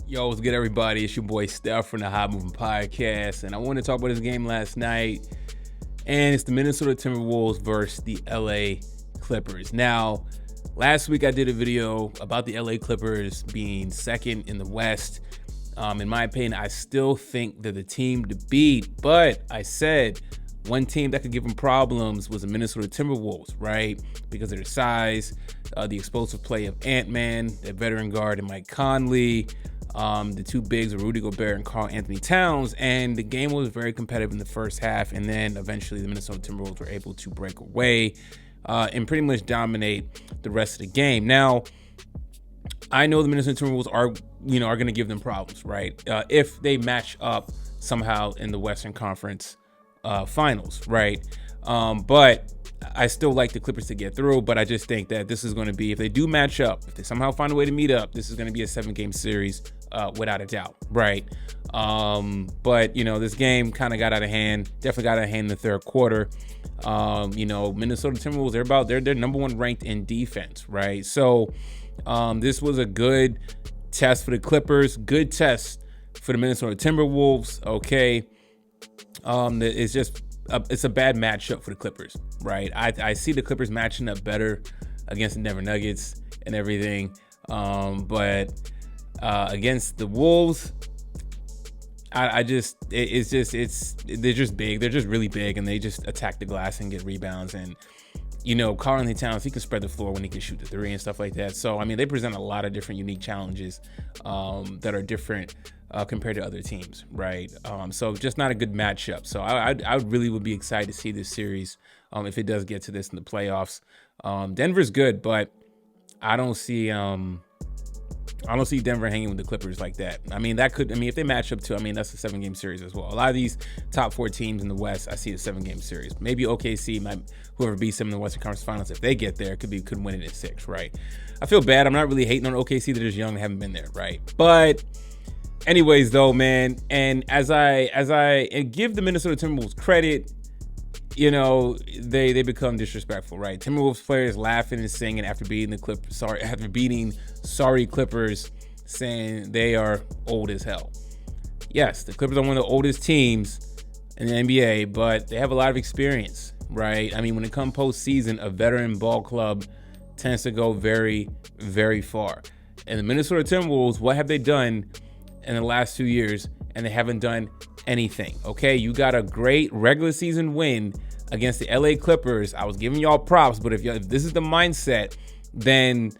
Yo, what's good, everybody? It's your boy Steph from the Hot Moving Podcast, and I want to talk about this game last night, and it's the Minnesota Timberwolves versus the LA Clippers. Now, last week I did a video about the LA Clippers being second in the West. In my opinion, I still think they're the team to beat, but I said one team that could give them problems was the Minnesota Timberwolves, right? Because of their size, the explosive play of Ant-Man, their veteran guard, and Mike Conley. The two bigs were Rudy Gobert and Karl Anthony Towns, and the game was very competitive in the first half, and then eventually the Minnesota Timberwolves were able to break away and pretty much dominate the rest of the game. Now, I know the Minnesota Timberwolves are going to give them problems, right? If they match up somehow in the Western Conference Finals, right? But I still like the Clippers to get through, but I just think that this is going to be, if they do match up, if they somehow find a way to meet up, this is going to be a 7-game series without a doubt, right? But, this game kind of got out of hand, definitely got out of hand in the third quarter. Minnesota Timberwolves, they're number one ranked in defense, right? So this was a good test for the Clippers, good test for the Minnesota Timberwolves, okay? It's a bad matchup for the Clippers, right? I see the Clippers matching up better against the Denver Nuggets and everything, but against the Wolves, they're just big. They're just really big, and they just attack the glass and get rebounds. And Karl Anthony Towns, he can spread the floor when he can shoot the three and stuff like that. So they present a lot of different unique challenges that are different compared to other teams, right? So just not a good matchup. So I really would be excited to see this series if it does get to this in the playoffs. Denver's good, but I don't see Denver hanging with the Clippers like that. If they match up to, that's a 7-game series as well. A lot of these top 4 teams in the West, I see a 7-game series. Maybe OKC, whoever beats them in the Western Conference Finals, if they get there, could win it in 6, right? I feel bad. I'm not really hating on OKC. They're just young and haven't been there, right? But anyways, though, man, and as I give the Minnesota Timberwolves credit, they become disrespectful, right? Timberwolves players laughing and singing after beating sorry Clippers, saying they are old as hell. Yes, the Clippers are one of the oldest teams in the NBA, but they have a lot of experience, right? When it comes postseason, a veteran ball club tends to go very, very far. And the Minnesota Timberwolves, what have they done in the last 2 years? And they haven't done anything, okay? You got a great regular season win against the LA Clippers. I was giving y'all props, but if this is the mindset, then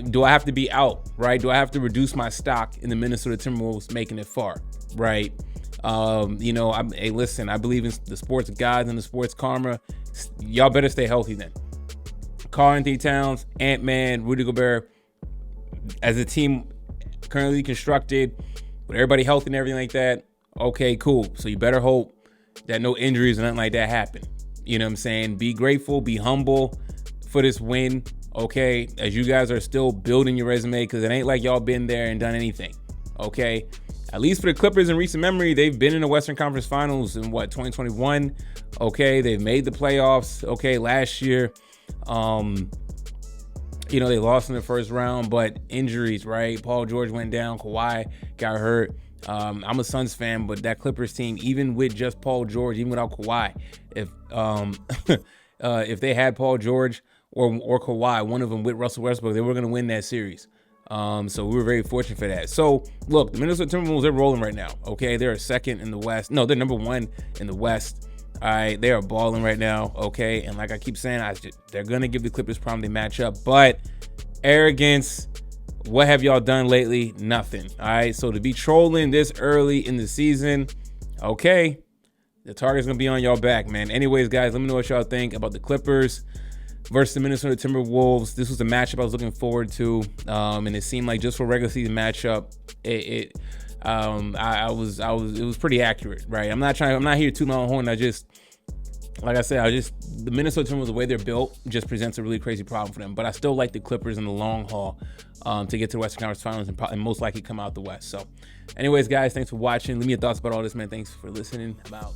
do I have to be out, right? Do I have to reduce my stock in the Minnesota Timberwolves making it far, right? Hey, listen, I believe in the sports gods and the sports karma. Y'all better stay healthy then. Karl Anthony Towns, Ant-Man, Rudy Gobert, as a team currently constructed, with everybody healthy and everything like that, okay, cool. So you better hope that no injuries or nothing like that happen. You know what I'm saying? Be grateful, be humble for this win, okay? As you guys are still building your resume, because it ain't like y'all been there and done anything, okay? At least for the Clippers in recent memory, they've been in the Western Conference Finals in 2021, okay? They've made the playoffs, okay, last year. They lost in the first round, but injuries, right? Paul George went down, Kawhi got hurt. I'm a Suns fan, but that Clippers team, even with just Paul George, even without Kawhi, if they had Paul George or Kawhi, one of them with Russell Westbrook, they were going to win that series. So we were very fortunate for that. So look, the Minnesota Timberwolves, they're rolling right now. Okay, they're second in the West. No, they're number 1 in the West. All right, they are balling right now. Okay, and like I keep saying, they're going to give the Clippers problem they match up, but arrogance. What have y'all done lately? Nothing. All right. So to be trolling this early in the season, okay, the target's going to be on y'all back, man. Anyways, guys, let me know what y'all think about the Clippers versus the Minnesota Timberwolves. This was a matchup I was looking forward to. And it seemed like just for a regular season matchup, it was pretty accurate, right? I'm not here too long horn. Like I said, the Minnesota Timberwolves, the way they're built, just presents a really crazy problem for them. But I still like the Clippers in the long haul to get to the Western Conference Finals and most likely come out the West. So anyways, guys, thanks for watching. Leave me your thoughts about all this, man. Thanks for listening. I'm out.